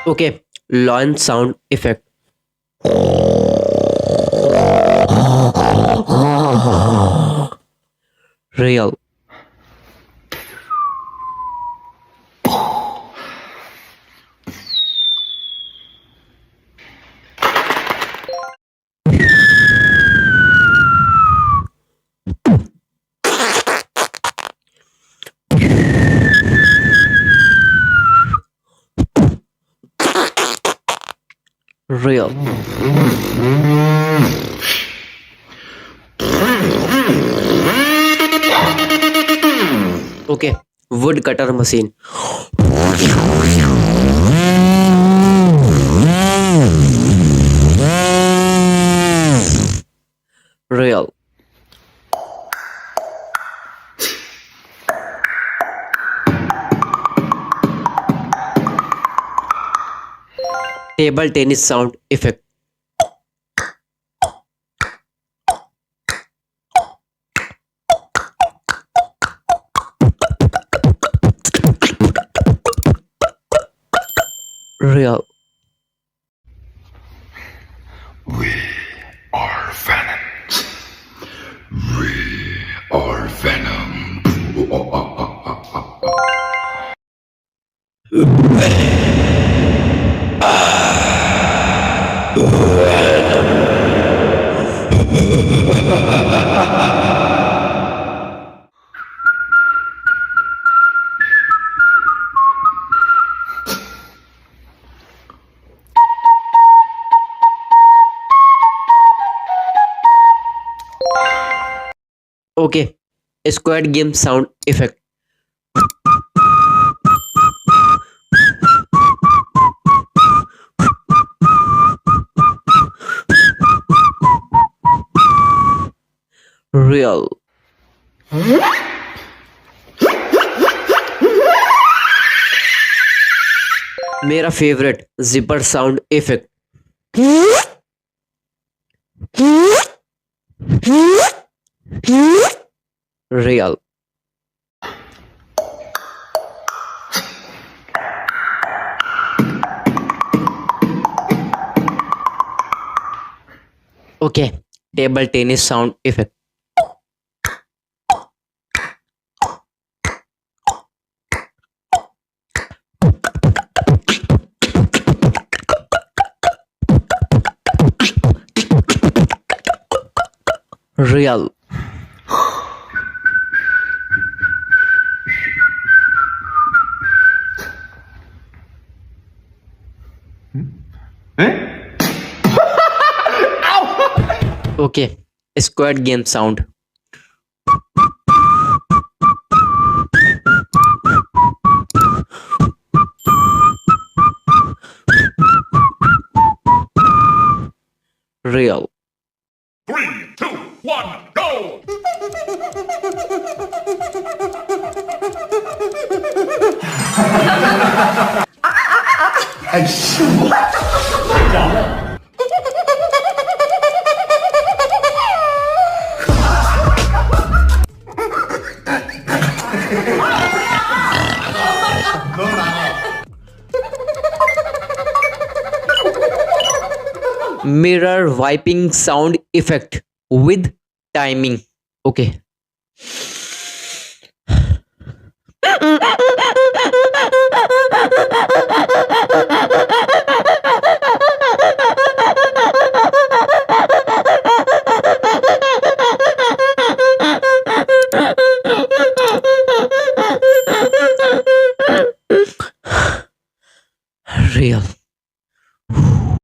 Okay, launch sound effect. Real. Real. Okay, wood cutter machine. Real. Table tennis sound effect. Real. We are Venom. We are Venom. Okay, squad game sound effect. Real. मेरा favourite zipper sound effect. Real. Okay, table tennis sound effect. Real. Okay, squad game sound. Real. 3, 2, 1, go! Mirror wiping sound effect with timing. Okay.